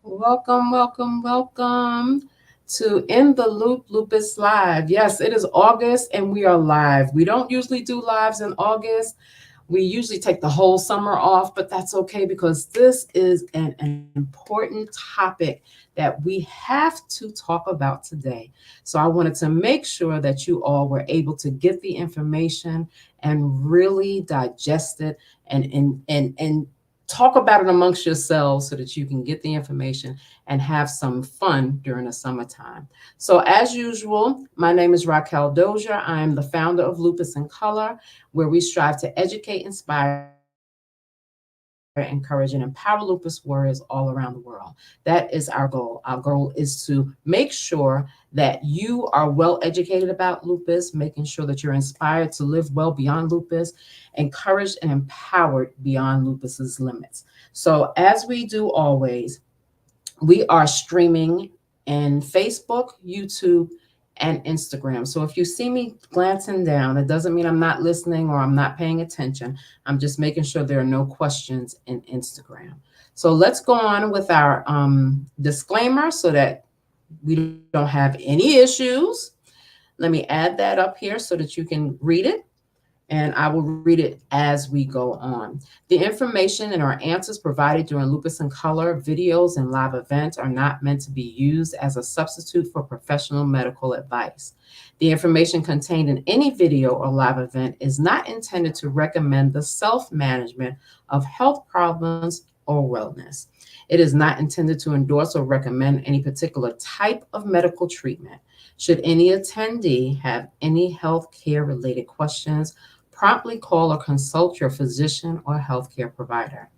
Welcome, welcome, welcome to In the Loop Lupus Live. Yes, it is August and we are live. We don't usually do lives in August. We usually take the whole summer off, but that's okay because this is an important topic that we have to talk about today. So I wanted to make sure that you all were able to get the information and really digest it and talk about it amongst yourselves so that you can get the information and have some fun during the summertime. So as usual, my name is Raquel Dozier. I am the founder of Lupus in Color, where we strive to educate, inspire, encourage, and empower lupus warriors all around the world. That is our goal. Our goal is to make sure that you are well educated about lupus, making sure that you're inspired to live well beyond lupus, encouraged and empowered beyond lupus's limits. So as we do always, we are streaming in Facebook, YouTube, and Instagram. So if you see me glancing down, it doesn't mean I'm not listening or I'm not paying attention. I'm just making sure there are no questions in Instagram. So let's go on with our disclaimer so that we don't have any issues. Let me add that up here so that you can read it, and I will read it as we go on. The information and our answers provided during Lupus in Color videos and live events are not meant to be used as a substitute for professional medical advice. The information contained in any video or live event is not intended to recommend the self-management of health problems or wellness. It is not intended to endorse or recommend any particular type of medical treatment. Should any attendee have any health care related questions, promptly call or consult your physician or healthcare provider.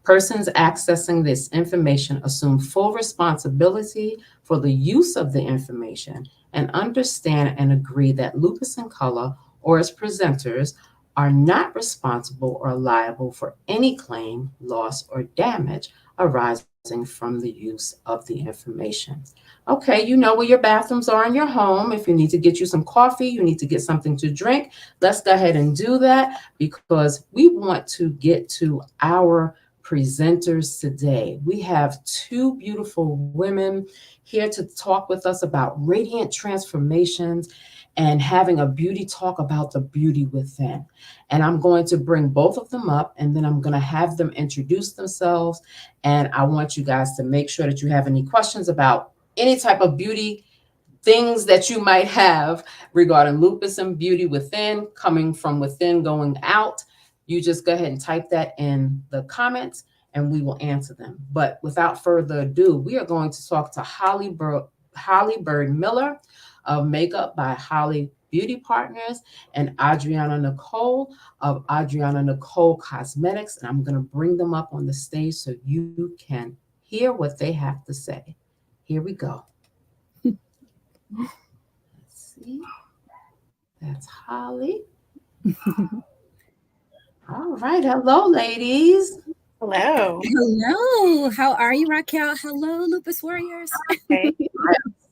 Persons accessing this information assume full responsibility for the use of the information and understand and agree that Lupus in Color or its presenters are not responsible or liable for any claim, loss, or damage arising from the use of the information. Okay, you know where your bathrooms are in your home. If you need to get you some coffee, you need to get something to drink, let's go ahead and do that because we want to get to our presenters today. We have two beautiful women here to talk with us about radiant transformations and having a beauty talk about the beauty within. And I'm going to bring both of them up and then I'm going to have them introduce themselves. And I want you guys to make sure that you have any questions about any type of beauty things that you might have regarding lupus and beauty within, coming from within, going out. You just go ahead and type that in the comments and we will answer them. But without further ado, we are going to talk to Holly Byrd Miller of Makeup by Holly Beauty Partners and Adriana Nicole of Adriana Nicole Cosmetics. And I'm going to bring them up on the stage so you can hear what they have to say. Here we go. Let's see. That's Holly. All right. Hello, ladies. Hello. Hello. How are you, Raquel? Hello, Lupus Warriors. Okay.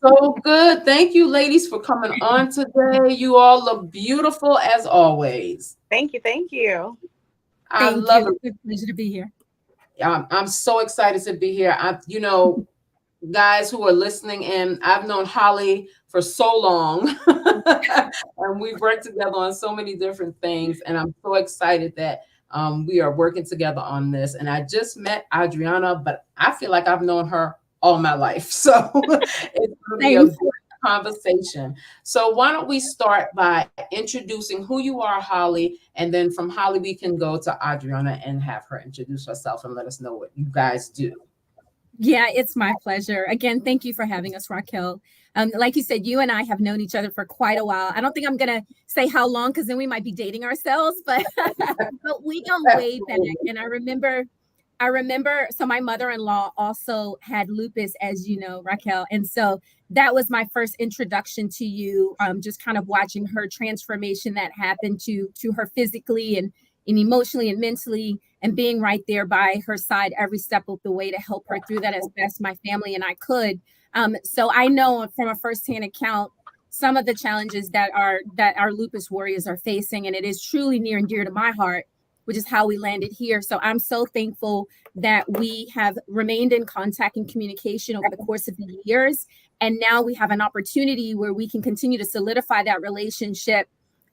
So good. Thank you, ladies, for coming on today. You all look beautiful as always. Thank you. Thank you. I love it. It's a pleasure to be here. I'm so excited to be here. Guys who are listening in, I've known Holly for so long and we've worked together on so many different things. And I'm so excited that we are working together on this. And I just met Adriana, but I feel like I've known her all my life. So it's going to be conversation. So why don't we start by introducing who you are, Holly, and then from Holly we can go to Adriana and have her introduce herself and let us know what you guys do. Yeah, it's my pleasure. Again, thank you for having us, Raquel. Like you said, you and I have known each other for quite a while. I don't think I'm gonna say how long because then we might be dating ourselves, but but we go way back. And I remember, so my mother-in-law also had lupus, as you know, Raquel. And so that was my first introduction to you, just kind of watching her transformation that happened to her physically and emotionally and mentally, and being right there by her side every step of the way to help her through that as best my family and I could. So I know from a firsthand account some of the challenges that our lupus warriors are facing, and it is truly near and dear to my heart, which is how we landed here. So I'm so thankful that we have remained in contact and communication over the course of the years. And now we have an opportunity where we can continue to solidify that relationship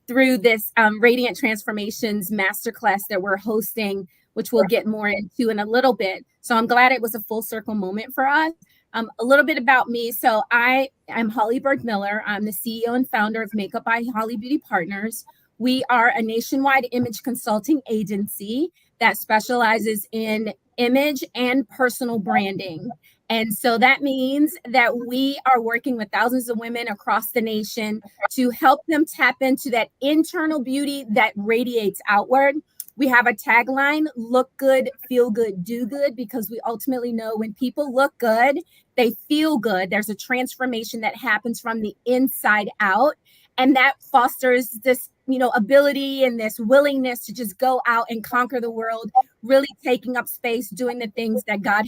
through this Radiant Transformations Masterclass that we're hosting, which we'll get more into in a little bit. So I'm glad it was a full circle moment for us. A little bit about me. So I am Holly Byrd Miller. I'm the CEO and founder of Makeup by Holly Beauty Partners. We are a nationwide image consulting agency that specializes in image and personal branding. And so that means that we are working with thousands of women across the nation to help them tap into that internal beauty that radiates outward. We have a tagline: look good, feel good, do good, because we ultimately know when people look good, they feel good. There's a transformation that happens from the inside out. And that fosters this, ability and this willingness to just go out and conquer the world, really taking up space, doing the things that God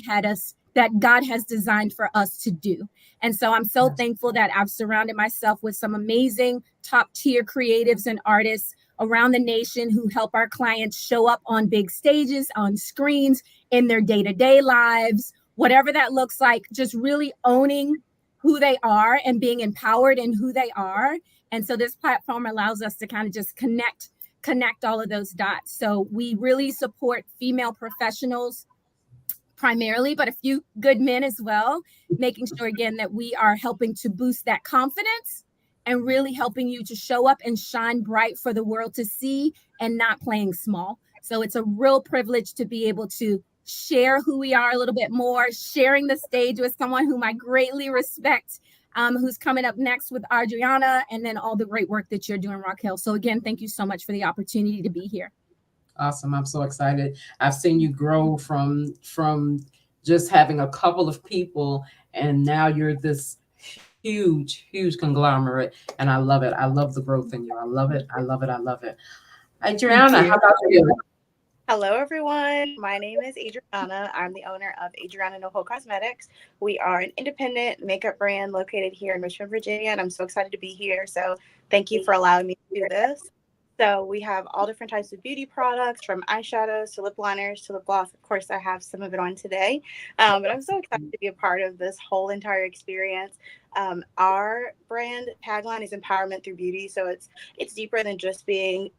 has designed for us to do. And so I'm so thankful that I've surrounded myself with some amazing top tier creatives and artists around the nation who help our clients show up on big stages, on screens, in their day-to-day lives, whatever that looks like, just really owning who they are and being empowered in who they are. And so this platform allows us to kind of just connect all of those dots. So we really support female professionals primarily, but a few good men as well, making sure, again, that we are helping to boost that confidence and really helping you to show up and shine bright for the world to see, and not playing small. So it's a real privilege to be able to share who we are a little bit more, sharing the stage with someone whom I greatly respect, who's coming up next with Adriana, and then all the great work that you're doing, Raquel. So again, thank you so much for the opportunity to be here. Awesome. I'm so excited. I've seen you grow from just having a couple of people, and now you're this huge conglomerate, and I love it. I love the growth in you. I love it. I love it. I love it. Adriana, how about you? Hello, everyone. My name is Adriana. I'm the owner of Adriana NoHo Cosmetics. We are an independent makeup brand located here in Richmond, Virginia, and I'm so excited to be here. So thank you for allowing me to do this. So we have all different types of beauty products, from eyeshadows to lip liners to lip gloss. Of course, I have some of it on today, but I'm so excited to be a part of this whole entire experience. Our brand tagline is empowerment through beauty. So it's deeper than just being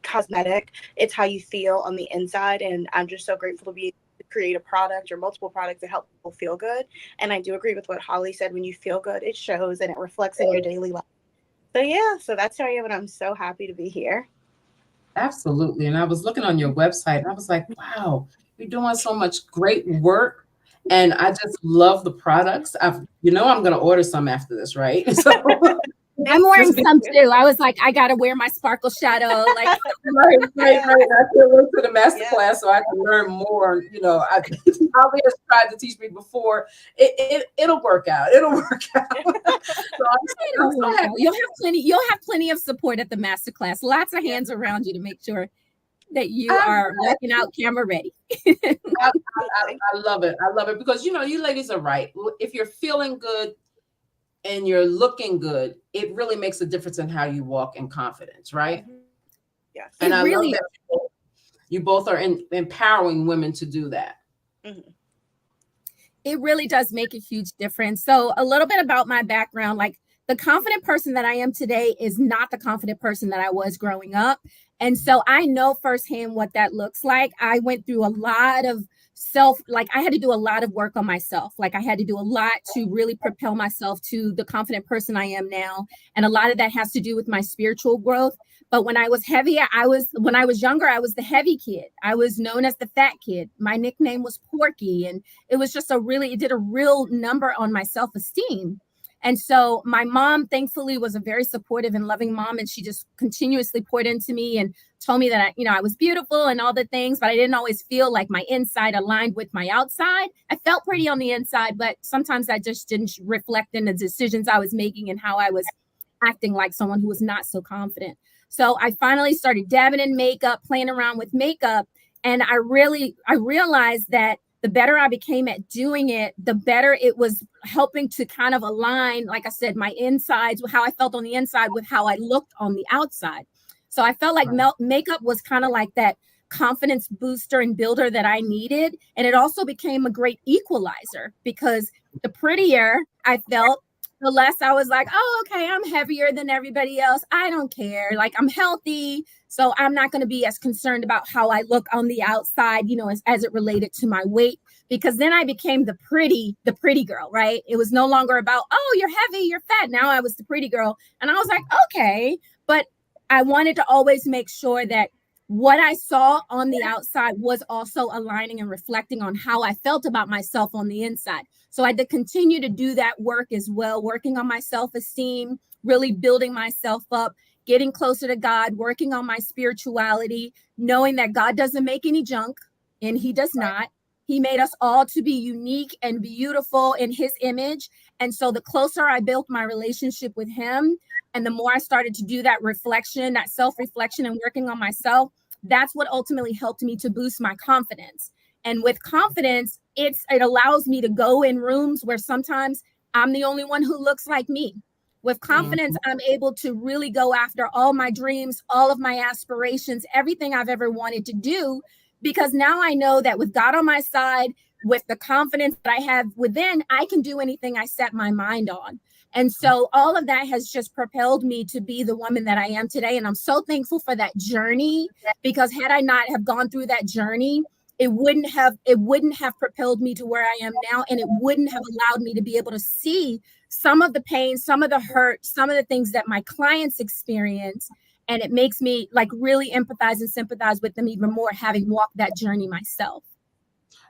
cosmetic. It's how you feel on the inside. And I'm just so grateful to be able to create a product or multiple products that help people feel good. And I do agree with what Holly said. When you feel good, it shows and it reflects in your daily life. So yeah, so that's who I am, and I'm so happy to be here. Absolutely. And I was looking on your website and I was like, wow, you're doing so much great work. And I just love the products. I'm going to order some after this, right? So I'm wearing some too. I was like, I got to wear my sparkle shadow. Like, right. I can't wait for the master class so I can learn more. Holly has tried to teach me before. It'll work out. It'll work out. You'll have plenty of support at the master class. Lots of hands around you to make sure that you are walking out camera ready. I love it. I love it because, you ladies are right. If you're feeling good and you're looking good, it really makes a difference in how you walk in confidence, right? Yes. And I love that you both are empowering women to do that. Mm-hmm. It really does make a huge difference. So a little bit about my background, like the confident person that I am today is not the confident person that I was growing up. And so I know firsthand what that looks like. I went through a lot of like I had to do a lot of work on myself. Like I had to do a lot to really propel myself to the confident person I am now. And a lot of that has to do with my spiritual growth. But when I was when I was younger, I was the heavy kid. I was known as the fat kid. My nickname was Porky. And it was just it did a real number on my self-esteem. And so my mom, thankfully, was a very supportive and loving mom. And she just continuously poured into me and told me that, I was beautiful and all the things, but I didn't always feel like my inside aligned with my outside. I felt pretty on the inside, but sometimes that just didn't reflect in the decisions I was making and how I was acting like someone who was not so confident. So I finally started dabbing in makeup, playing around with makeup. And I realized that the better I became at doing it, the better it was helping to kind of align, like I said, my insides, how I felt on the inside with how I looked on the outside. So I felt like makeup was kind of like that confidence booster and builder that I needed. And it also became a great equalizer because the prettier I felt, the less I was like, oh, okay, I'm heavier than everybody else. I don't care. Like I'm healthy. So I'm not going to be as concerned about how I look on the outside, as it related to my weight, because then I became the pretty girl, right? It was no longer about, oh, you're heavy, you're fat. Now I was the pretty girl. And I was like, okay. But I wanted to always make sure that what I saw on the outside was also aligning and reflecting on how I felt about myself on the inside. So I had to continue to do that work as well, working on my self-esteem, really building myself up, getting closer to God, working on my spirituality, knowing that God doesn't make any junk, and he does not. He made us all to be unique and beautiful in his image. And so the closer I built my relationship with him, and the more I started to do that reflection, that self-reflection and working on myself, that's what ultimately helped me to boost my confidence. And with confidence, it allows me to go in rooms where sometimes I'm the only one who looks like me. With confidence, I'm able to really go after all my dreams, all of my aspirations, everything I've ever wanted to do, because now I know that with God on my side, with the confidence that I have within, I can do anything I set my mind on. And so all of that has just propelled me to be the woman that I am today. And I'm so thankful for that journey, because had I not have gone through that journey, it wouldn't have propelled me to where I am now. And it wouldn't have allowed me to be able to see some of the pain, some of the hurt, some of the things that my clients experience. And it makes me like really empathize and sympathize with them even more, having walked that journey myself.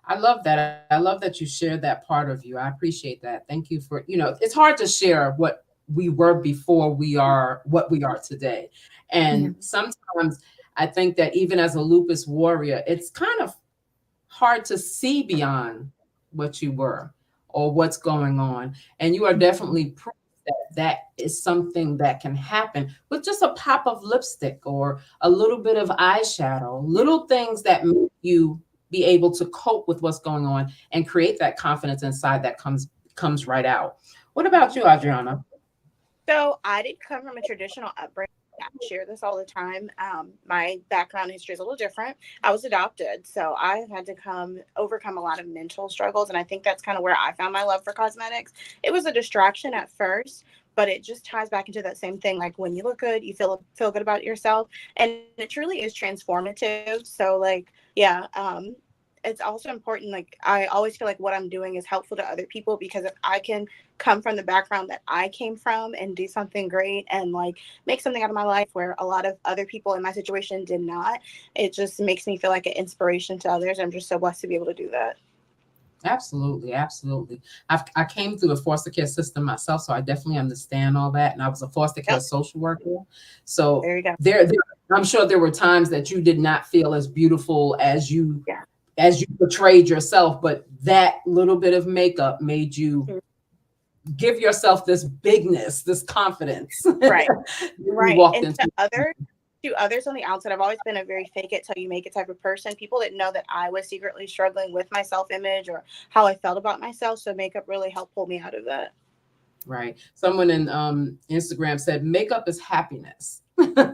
I love that. I love that you shared that part of you. I appreciate that. Thank you for, it's hard to share what we were before we are what we are today. And sometimes I think that even as a lupus warrior, it's kind of hard to see beyond what you were or what's going on. And you are definitely proof that is something that can happen with just a pop of lipstick or a little bit of eyeshadow, little things that make you be able to cope with what's going on and create that confidence inside that comes right out. What about you, Adriana? So I didn't come from a traditional upbringing. I share this all the time. My background history is a little different. I was adopted, so I've had to overcome a lot of mental struggles, and I think that's kind of where I found my love for cosmetics. It was a distraction at first, but it just ties back into that same thing. Like when you look good, you feel good about yourself, and it truly is transformative. So it's also important. Like I always feel like what I'm doing is helpful to other people, because if I can come from the background that I came from and do something great and like make something out of my life where a lot of other people in my situation did not, it just makes me feel like an inspiration to others. I'm just so blessed to be able to do that. Absolutely. Absolutely. I came through the foster care system myself, so I definitely understand all that. And I was a foster care social worker. So there you go. I'm sure there were times that you did not feel as beautiful as you portrayed yourself, but that little bit of makeup made you give yourself this bigness, this confidence. Right. Right. Walked and to others on the outside, I've always been a very fake it till you make it type of person. People didn't know that I was secretly struggling with my self-image or how I felt about myself. So makeup really helped pull me out of that. Right. Someone in Instagram said makeup is happiness. And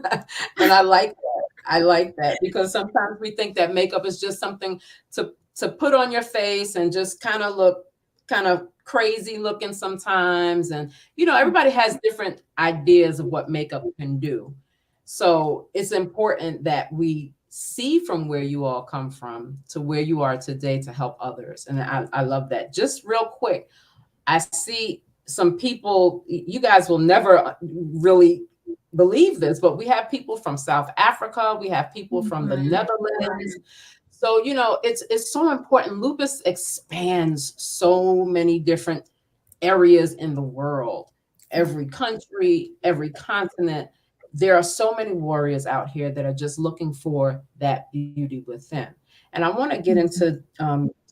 I like that. I like that, because sometimes we think that makeup is just something to put on your face and just kind of look kind of crazy looking sometimes. And, everybody has different ideas of what makeup can do. So it's important that we see from where you all come from to where you are today to help others. And I love that. Just real quick, I see some people, you guys will never really believe this, but we have people from South Africa, we have people from the Netherlands. So, it's so important. Lupus expands so many different areas in the world, every country, every continent. There are so many warriors out here that are just looking for that beauty within. And I want to get into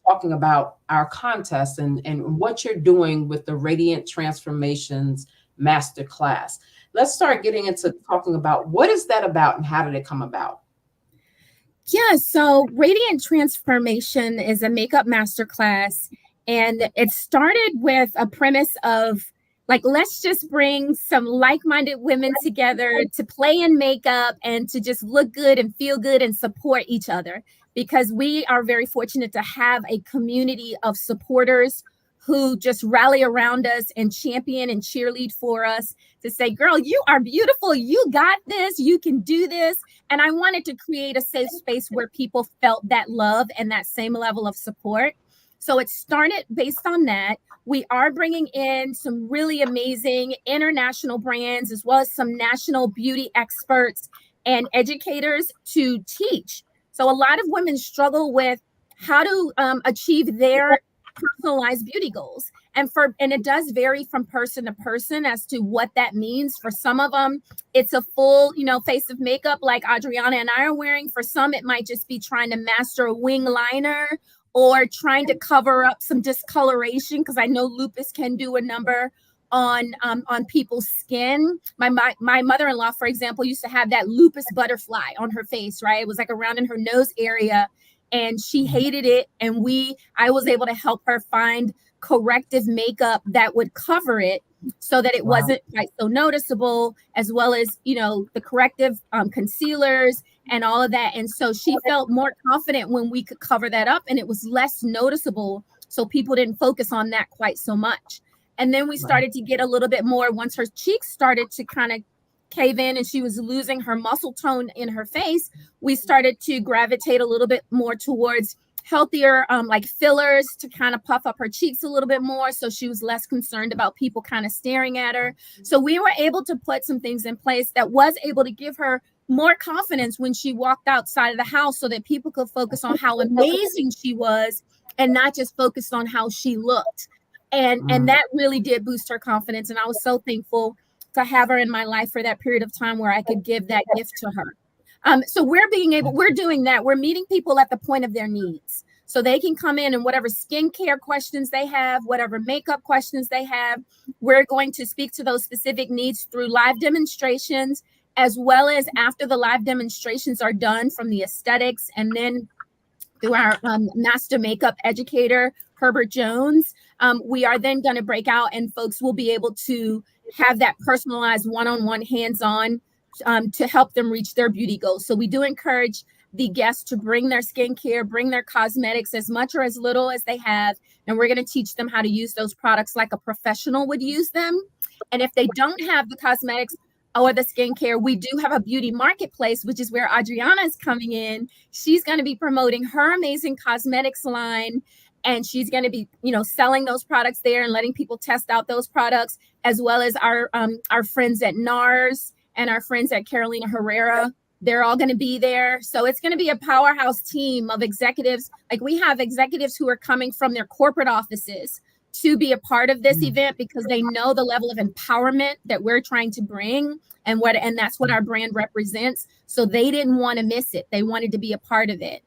talking about our contest and what you're doing with the Radiant Transformations Masterclass. Let's start getting into talking about what is that about and how did it come about? Yeah, so Radiant Transformation is a makeup masterclass, and it started with a premise of like, let's just bring some like-minded women together to play in makeup and to just look good and feel good and support each other, because we are very fortunate to have a community of supporters who just rally around us and champion and cheerlead for us to say, girl, you are beautiful. You got this. You can do this. And I wanted to create a safe space where people felt that love and that same level of support. So it started based on that. We are bringing in some really amazing international brands, as well as some national beauty experts and educators to teach. So a lot of women struggle with how to achieve their personalized beauty goals. And it does vary from person to person as to what that means. For some of them, it's a full, face of makeup like Adriana and I are wearing. For some, it might just be trying to master a wing liner or trying to cover up some discoloration, because I know lupus can do a number on people's skin. My mother-in-law, for example, used to have that lupus butterfly on her face, right? It was like around in her nose area, and she hated it. And I was able to help her find corrective makeup that would cover it so that it wasn't quite so noticeable, as well as, the corrective concealers and all of that. And so she felt more confident when we could cover that up and it was less noticeable. So people didn't focus on that quite so much. And then we started to get a little bit more once her cheeks started to kind of cave in and she was losing her muscle tone in her face. We started to gravitate a little bit more towards healthier like fillers to kind of puff up her cheeks a little bit more, so she was less concerned about people kind of staring at her. So we were able to put some things in place that was able to give her more confidence when she walked outside of the house, so that people could focus on how amazing she was and not just focus on how she looked. And that really did boost her confidence, and I was so thankful to have her in my life for that period of time where I could give that gift to her. So we're doing that. We're meeting people at the point of their needs. So they can come in and whatever skincare questions they have, whatever makeup questions they have, we're going to speak to those specific needs through live demonstrations, as well as after the live demonstrations are done from the aesthetics, and then through our master makeup educator, Herbert Jones. We are then going to break out and folks will be able to have that personalized one-on-one hands-on to help them reach their beauty goals. So we do encourage the guests to bring their skincare, bring their cosmetics, as much or as little as they have. And we're going to teach them how to use those products like a professional would use them. And if they don't have the cosmetics or the skincare, we do have a beauty marketplace, which is where Adriana is coming in. She's going to be promoting her amazing cosmetics line. And she's going to be, selling those products there and letting people test out those products, as well as our friends at NARS and our friends at Carolina Herrera. They're all going to be there. So it's going to be a powerhouse team of executives. Like, we have executives who are coming from their corporate offices to be a part of this event, because they know the level of empowerment that we're trying to bring, and that's what our brand represents. So they didn't want to miss it. They wanted to be a part of it.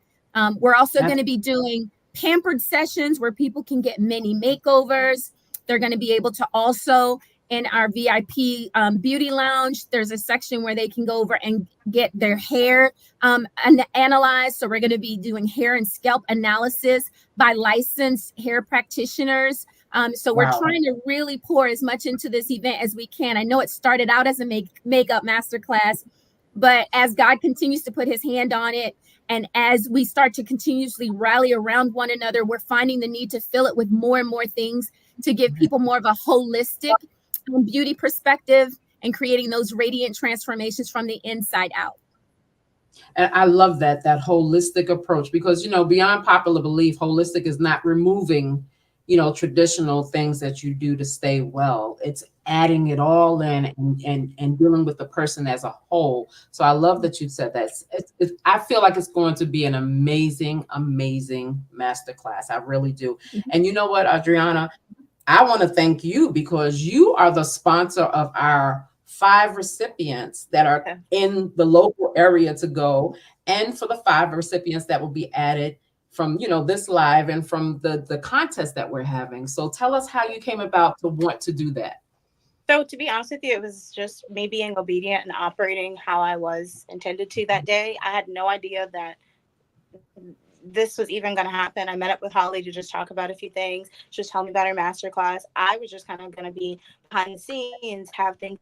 We're also going to be doing pampered sessions where people can get mini makeovers. They're going to be able to also, in our VIP beauty lounge, there's a section where they can go over and get their hair analyzed. So we're going to be doing hair and scalp analysis by licensed hair practitioners. So we're trying to really pour as much into this event as we can. I know it started out as a makeup masterclass, but as God continues to put his hand on it, and as we start to continuously rally around one another, we're finding the need to fill it with more and more things to give people more of a holistic beauty perspective and creating those radiant transformations from the inside out. And I love that holistic approach, because, beyond popular belief, holistic is not removing, traditional things that you do to stay well. It's adding it all in, and dealing with the person as a whole. So I love that you said that. I feel like it's going to be an amazing, amazing masterclass. I really do. And you know what, Adriana? I want to thank you, because you are the sponsor of our 5 recipients that are in the local area to go, and for the 5 recipients that will be added from, this live and from the contest that we're having. So tell us how you came about to want to do that. So to be honest with you, it was just me being obedient and operating how I was intended to that day. I had no idea that this was even going to happen. I met up with Holly to just talk about a few things, just tell me about her masterclass. I was just kind of going to be behind the scenes, have things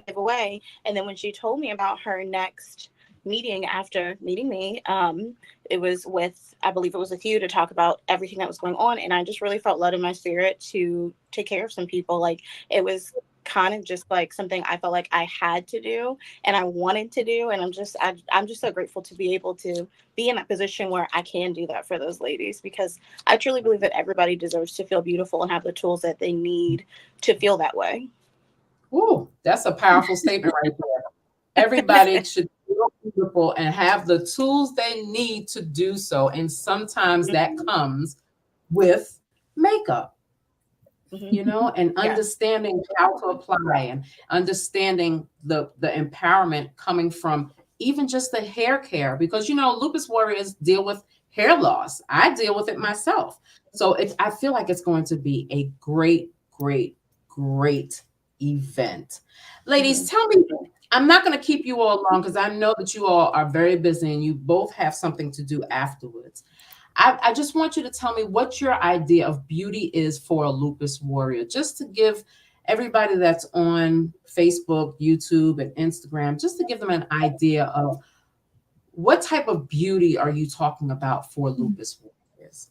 give away. And then when she told me about her next meeting after meeting me, it was with, I believe it was with you, to talk about everything that was going on. And I just really felt led in my spirit to take care of some people. Like, it was kind of just like something I felt like I had to do and I wanted to do. And I'm just so grateful to be able to be in that position where I can do that for those ladies, because I truly believe that everybody deserves to feel beautiful and have the tools that they need to feel that way. Ooh, that's a powerful statement right there. Everybody should feel beautiful and have the tools they need to do so. And sometimes that comes with makeup. And understanding how to apply, and understanding the empowerment coming from even just the hair care, because, lupus warriors deal with hair loss. I deal with it myself. So I feel like it's going to be a great, great, great event. Ladies, tell me, I'm not going to keep you all long, because I know that you all are very busy and you both have something to do afterwards. I just want you to tell me what your idea of beauty is for a lupus warrior, just to give everybody that's on Facebook, YouTube, and Instagram, just to give them an idea of what type of beauty are you talking about for lupus warriors.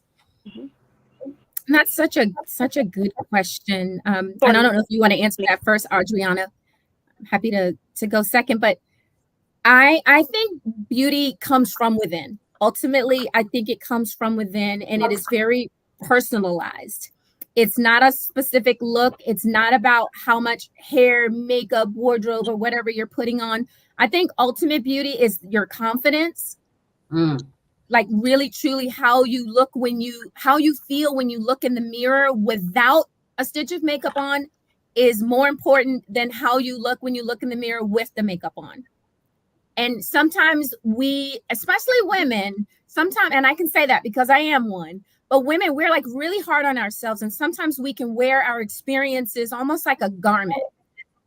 That's such a good question. And I don't know if you want to answer that first, Adriana. I'm happy to go second, but I think beauty comes from within. Ultimately, I think it comes from within, and it is very personalized. It's not a specific look. It's not about how much hair, makeup, wardrobe, or whatever you're putting on. I think ultimate beauty is your confidence. Like, really, truly, how you feel when you look in the mirror without a stitch of makeup on is more important than how you look when you look in the mirror with the makeup on. And sometimes we, especially women, and I can say that because I am one, but women, we're like really hard on ourselves. And sometimes we can wear our experiences almost like a garment.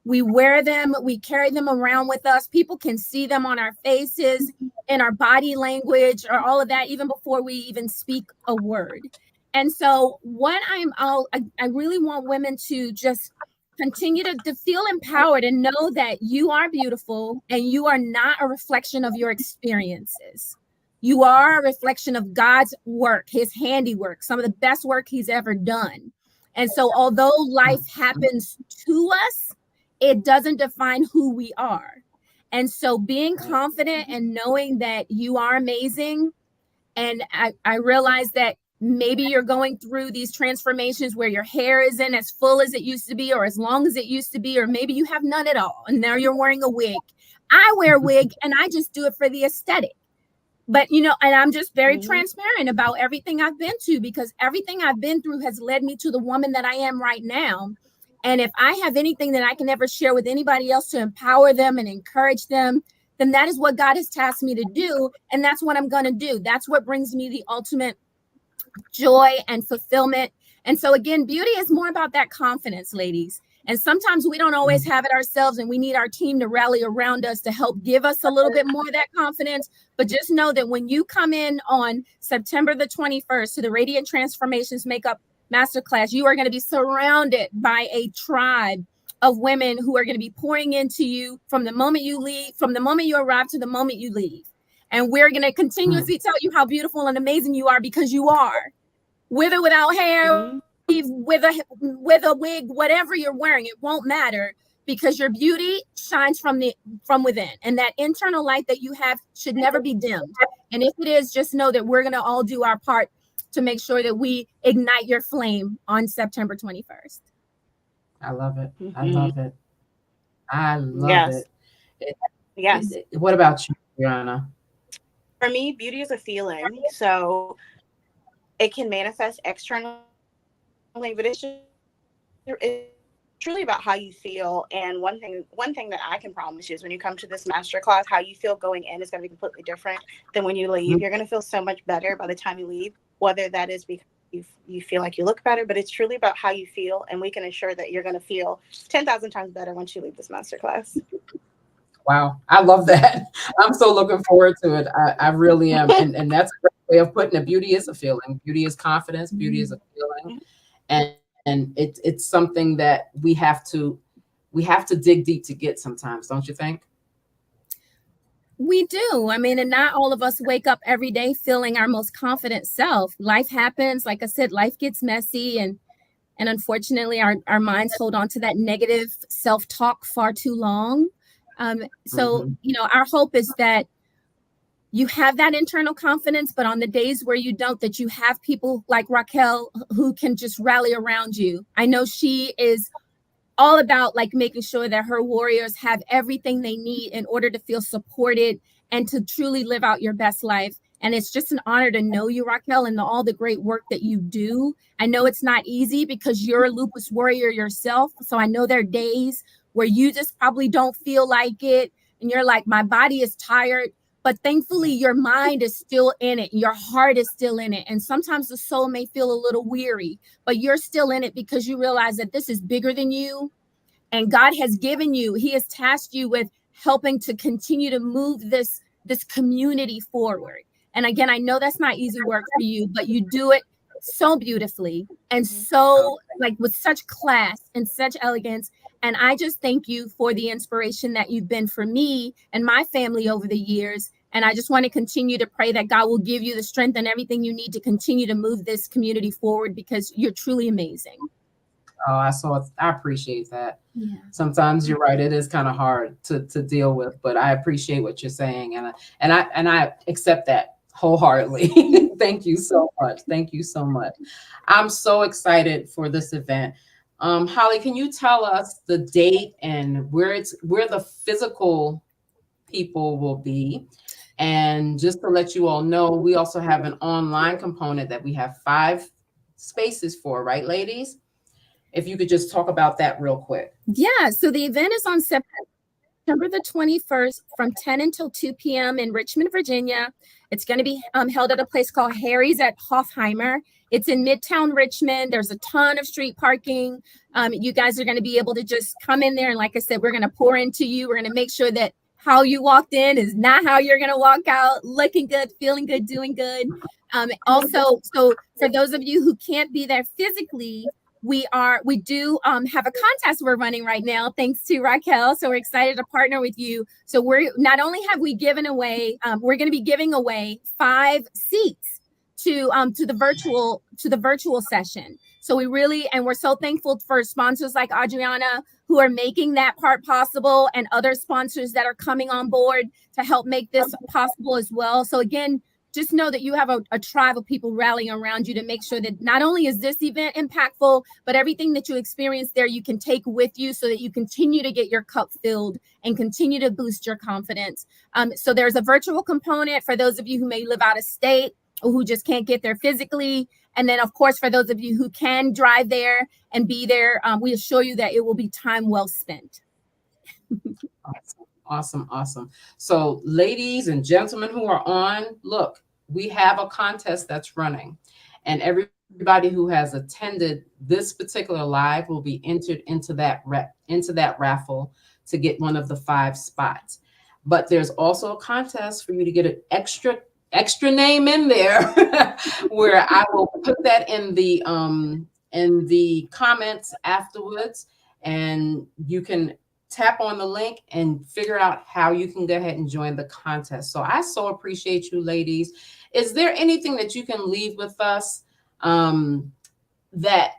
We wear them, we carry them around with us. People can see them on our faces, in our body language, or all of that, even before we even speak a word. And so what I really want women to just continue to feel empowered and know that you are beautiful and you are not a reflection of your experiences. You are a reflection of God's work, his handiwork, some of the best work he's ever done. And so although life happens to us, it doesn't define who we are. And so being confident and knowing that you are amazing. And I realize that maybe you're going through these transformations where your hair isn't as full as it used to be, or as long as it used to be, or maybe you have none at all. And now you're wearing a wig. I wear a wig and I just do it for the aesthetic. But, and I'm just very transparent about everything I've been to, because everything I've been through has led me to the woman that I am right now. And if I have anything that I can ever share with anybody else to empower them and encourage them, then that is what God has tasked me to do. And that's what I'm going to do. That's what brings me the ultimate joy and fulfillment. And so again, beauty is more about that confidence, ladies. And sometimes we don't always have it ourselves, and we need our team to rally around us to help give us a little bit more of that confidence. But just know that when you come in on September the 21st to the Radiant Transformations Makeup Masterclass, you are going to be surrounded by a tribe of women who are going to be pouring into you from the moment you leave, from the moment you arrive to the moment you leave. And we're going to continuously tell you how beautiful and amazing you are, because you are. With or without hair, with a wig, whatever you're wearing, it won't matter. because your beauty shines from within, and that internal light that you have should never be dimmed. And if it is, just know that we're going to all do our part to make sure that we ignite your flame on September 21st. I love it. I love it. I love Yes. it. Yes. What about you, Adriana? For me, beauty is a feeling. So it can manifest externally, but it's truly about how you feel. And one thing that I can promise you is when you come to this masterclass, how you feel going in is going to be completely different than when you leave. You're going to feel so much better by the time you leave, whether that is because you feel like you look better, but it's truly about how you feel. And we can assure that you're going to feel 10,000 times better once you leave this masterclass. Wow. I love that. I'm so looking forward to it. I really am. And that's a great way of putting it. Beauty is a feeling. Beauty is confidence. Beauty is a feeling. And it's something that we have to dig deep to get sometimes, don't you think? We do. I mean, and not all of us wake up every day feeling our most confident self. Life happens. Like I said, life gets messy, and unfortunately our minds hold on to that negative self-talk far too long. So, our hope is that you have that internal confidence, but on the days where you don't, that you have people like Raquel who can just rally around you. I know she is all about like making sure that her warriors have everything they need in order to feel supported and to truly live out your best life. And it's just an honor to know you, Raquel, and all the great work that you do. I know it's not easy because you're a lupus warrior yourself. So I know there are days where you just probably don't feel like it. And you're like, my body is tired. But thankfully, your mind is still in it. Your heart is still in it. And sometimes the soul may feel a little weary, but you're still in it because you realize that this is bigger than you. And God has given you, he has tasked you with helping to continue to move this community forward. And again, I know that's not easy work for you, but you do it so beautifully and so like with such class and such elegance. And I just thank you for the inspiration that you've been for me and my family over the years. And I just want to continue to pray that God will give you the strength and everything you need to continue to move this community forward because you're truly amazing. Oh, I appreciate that. Yeah. Sometimes you're right. It is kind of hard to deal with, but I appreciate what you're saying. And I accept that wholeheartedly. Thank you so much. Thank you so much. I'm so excited for this event. Holly, can you tell us the date and where the physical people will be? And just to let you all know, we also have an online component that we have 5 spaces for, right, ladies? If you could just talk about that real quick. Yeah, so the event is on September the 21st from 10 until 2 p.m. in Richmond, Virginia. It's going to be held at a place called Harry's at Hofheimer. It's in Midtown Richmond. There's a ton of street parking. You guys are going to be able to just come in there. And like I said, we're going to pour into you. We're going to make sure that how you walked in is not how you're going to walk out, looking good, feeling good, doing good. Also, so for those of you who can't be there physically, we do have a contest we're running right now, thanks to Raquel. So we're excited to partner with you. So we're not only have we given away, we're going to be giving away 5 seats to the virtual session. So we're so thankful for sponsors like Adriana who are making that part possible, and other sponsors that are coming on board to help make this possible as well. So again, just know that you have a tribe of people rallying around you to make sure that not only is this event impactful, but everything that you experience there, you can take with you so that you continue to get your cup filled and continue to boost your confidence. So there's a virtual component for those of you who may live out of state or who just can't get there physically. And then, of course, for those of you who can drive there and be there, we assure you that it will be time well spent. Awesome. So ladies and gentlemen who are on, look, we have a contest that's running, and everybody who has attended this particular live will be entered into that raffle to get one of the 5 spots. But there's also a contest for you to get an extra name in there where I will put that in the comments afterwards, and you can tap on the link and figure out how you can go ahead and join the contest. So I so appreciate you, ladies. Is there anything that you can leave with us that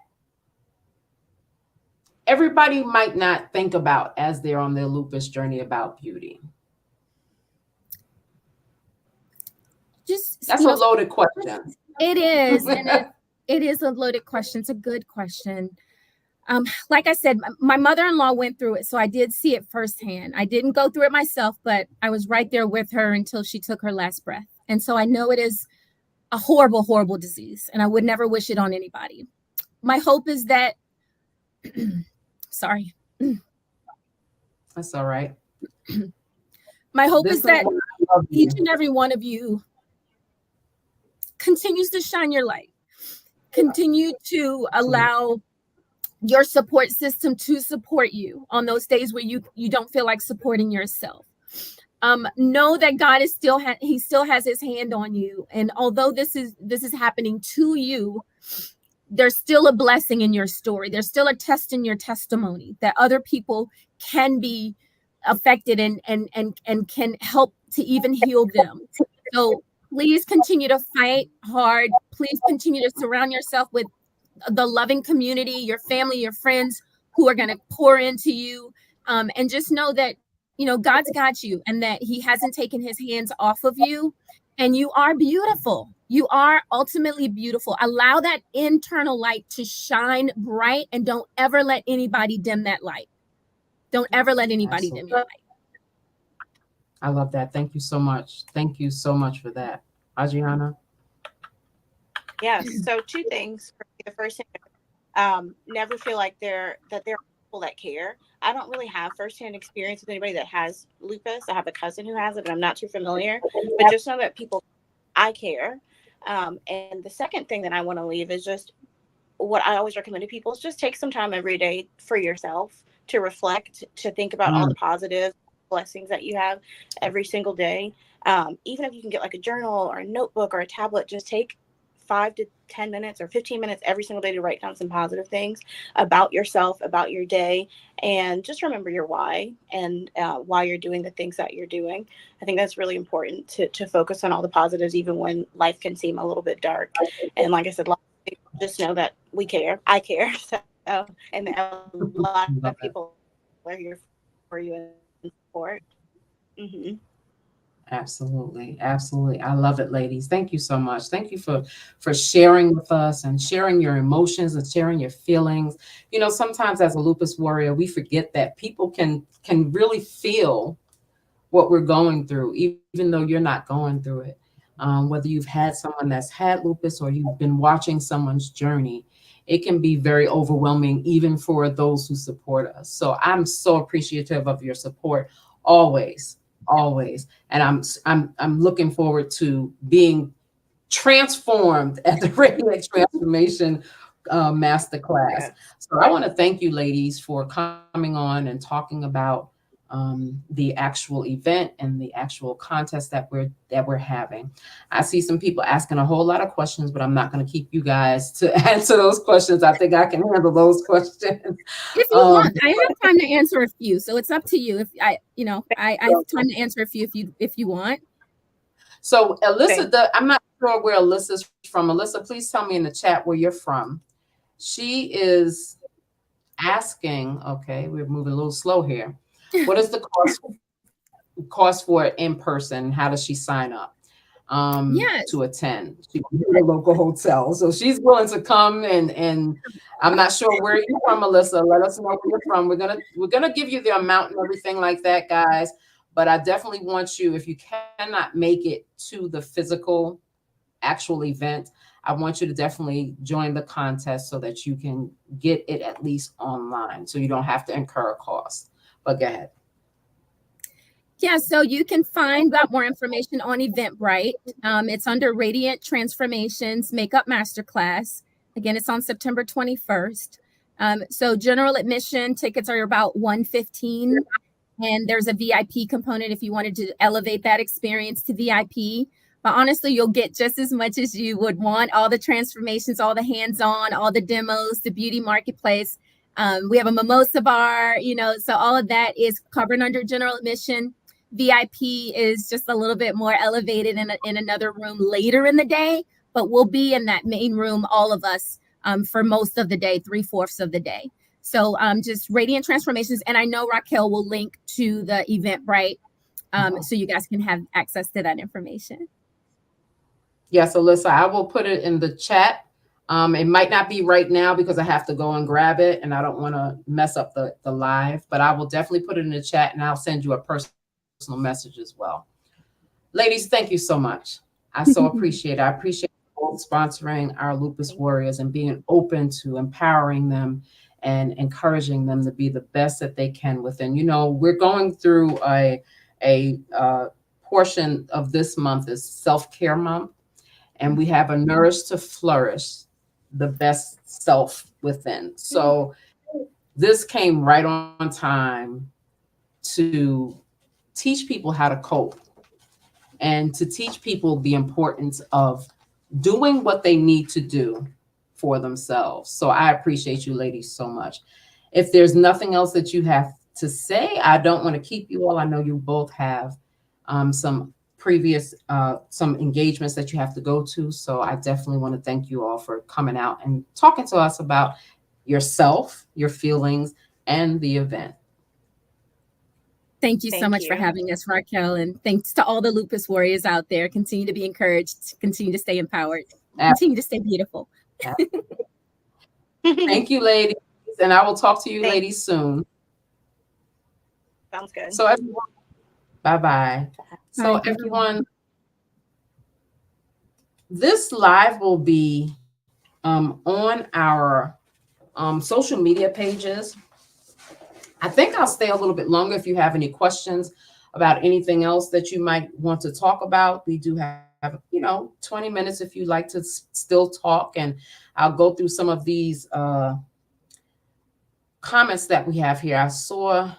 everybody might not think about as they're on their lupus journey about beauty? Just, That's a loaded question. It is, and it is a loaded question. It's a good question. Like I said, my mother-in-law went through it, so I did see it firsthand. I didn't go through it myself, but I was right there with her until she took her last breath. And so I know it is a horrible, horrible disease, and I would never wish it on anybody. My hope is that, sorry. That's all right. My hope is that each and every one of you continues to shine your light, continue to allow your support system to support you on those days where you don't feel like supporting yourself. Know that God is he still has his hand on you. And although this is happening to you, there's still a blessing in your story. There's still a test in your testimony that other people can be affected and can help to even heal them. So please continue to fight hard. Please continue to surround yourself with the loving community, your family, your friends who are going to pour into you. And just know that, God's got you and that he hasn't taken his hands off of you. And you are beautiful. You are ultimately beautiful. Allow that internal light to shine bright and don't ever let anybody dim that light. Don't ever let anybody dim your light. I love that. Thank you so much. Thank you so much for that. Adriana? Yes. So 2 things. The first thing, never feel like there are people that care. I don't really have firsthand experience with anybody that has lupus. I have a cousin who has it, but I'm not too familiar. But just know that I care. And the second thing that I want to leave is just what I always recommend to people is just take some time every day for yourself to reflect, to think about all the positive blessings that you have every single day. Even if you can get like a journal or a notebook or a tablet, just take 5 to 10 minutes or 15 minutes every single day to write down some positive things about yourself, about your day, and just remember your why and why you're doing the things that you're doing. I think that's really important to focus on all the positives, even when life can seem a little bit dark. And like I said, just know that we care. I care. So, and a lot of people are here for you and support. Mm-hmm. Absolutely. Absolutely. I love it, ladies. Thank you so much. Thank you for sharing with us and sharing your emotions and sharing your feelings. Sometimes as a lupus warrior, we forget that people can really feel what we're going through, even though you're not going through it. Whether you've had someone that's had lupus or you've been watching someone's journey, it can be very overwhelming, even for those who support us. So I'm so appreciative of your support always. And I'm looking forward to being transformed at the Radiant Transformation Masterclass. Yes. So I want to thank you, ladies, for coming on and talking about the actual event and the actual contest that we're having. I see some people asking a whole lot of questions, but I'm not going to keep you guys to answer those questions. I think I can handle those questions. If you want, I have time to answer a few, so it's up to you. If I have time to answer a few if you want. So Alyssa, I'm not sure where Alyssa's from. Alyssa, please tell me in the chat where you're from. She is asking. Okay, we're moving a little slow here. What is the cost for it in person? How does she sign up to attend? She can get a local hotel, so she's willing to come. And I'm not sure where you're from, Alyssa. Let us know where you're from. We're gonna give you the amount and everything like that, guys. But I definitely want you, if you cannot make it to the physical actual event, I want you to definitely join the contest so that you can get it at least online, so you don't have to incur a cost. But go ahead. Yeah, so you can find out more information on Eventbrite. It's under Radiant Transformations Makeup Masterclass. Again, it's on September 21st. So general admission tickets are about $115, and there's a VIP component if you wanted to elevate that experience to VIP. But honestly, you'll get just as much as you would want. All the transformations, all the hands-on, all the demos, the beauty marketplace. We have a mimosa bar, so all of that is covered under general admission. VIP is just a little bit more elevated in another room later in the day, but we'll be in that main room, all of us, for most of the day, 3/4 of the day. So just Radiant Transformations. And I know Raquel will link to the Eventbrite so you guys can have access to that information. Yes, Alyssa, I will put it in the chat. It might not be right now because I have to go and grab it and I don't want to mess up the live, but I will definitely put it in the chat and I'll send you a personal message as well. Ladies, thank you so much. I so appreciate it. I appreciate both sponsoring our Lupus Warriors and being open to empowering them and encouraging them to be the best that they can within. You know, we're going through a portion of this month is self-care month, and we have a nourish to flourish, the best self within. So this came right on time to teach people how to cope and to teach people the importance of doing what they need to do for themselves. So I appreciate you ladies so much. If there's nothing else that you have to say, I don't want to keep you all. I know you both have some previous some engagements that you have to go to. So I definitely want to thank you all for coming out and talking to us about yourself, your feelings, and the event. Thank you so much for having us, Raquel. And thanks to all the Lupus Warriors out there. Continue to be encouraged, continue to stay empowered, continue to stay beautiful. Thank you, ladies. And I will talk to you ladies soon. Sounds good. So everyone, bye-bye. So everyone, this live will be on our social media pages. I think I'll stay a little bit longer if you have any questions about anything else that you might want to talk about. We do have, 20 minutes if you'd like to still talk, and I'll go through some of these comments that we have here. I saw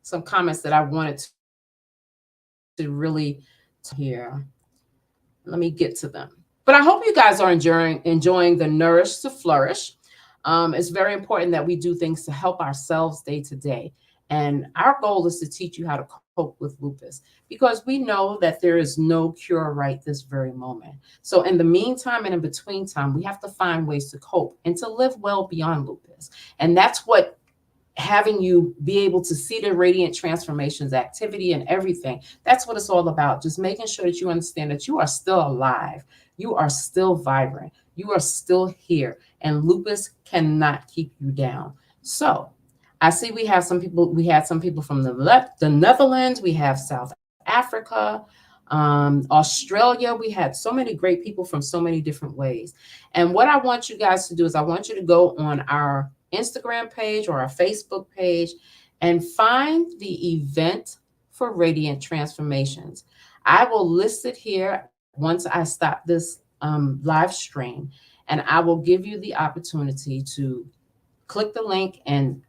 some comments that I wanted to really hear. Let me get to them. But I hope you guys are enjoying the Nourish to Flourish. It's very important that we do things to help ourselves day to day. And our goal is to teach you how to cope with lupus, because we know that there is no cure right this very moment. So in the meantime and in between time, we have to find ways to cope and to live well beyond lupus. And that's what having you be able to see the Radiant Transformations activity and everything, that's what it's all about. Just making sure that you understand that you are still alive. You are still vibrant. You are still here, and lupus cannot keep you down. So I see we have some people. We had some people from the Netherlands. We have South Africa, Australia. We had so many great people from so many different ways. And what I want you guys to do is I want you to go on our Instagram page or our Facebook page and find the event for Radiant Transformations. I will list it here once I stop this live stream, and I will give you the opportunity to click the link and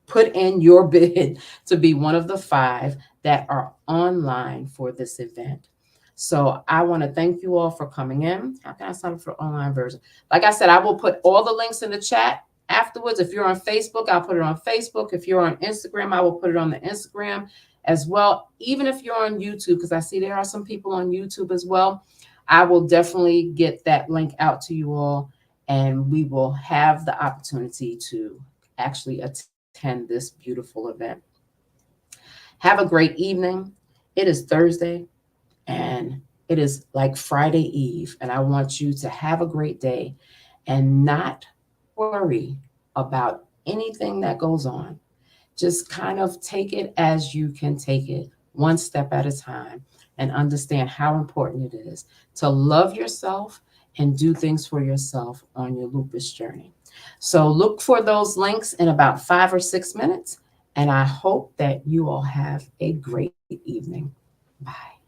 put in your bid to be one of the 5 that are online for this event. So I want to thank you all for coming in. How can I sign up for online version? Like I said, I will put all the links in the chat afterwards. If you're on Facebook, I'll put it on Facebook. If you're on Instagram, I will put it on the Instagram as well. Even if you're on YouTube, because I see there are some people on YouTube as well, I will definitely get that link out to you all, and we will have the opportunity to actually attend this beautiful event. Have a great evening. It is Thursday, and it is like Friday Eve, and I want you to have a great day and not worry about anything that goes on. Just kind of take it as you can take it, one step at a time, and understand how important it is to love yourself and do things for yourself on your lupus journey. So look for those links in about 5 or 6 minutes, and I hope that you all have a great evening. Bye.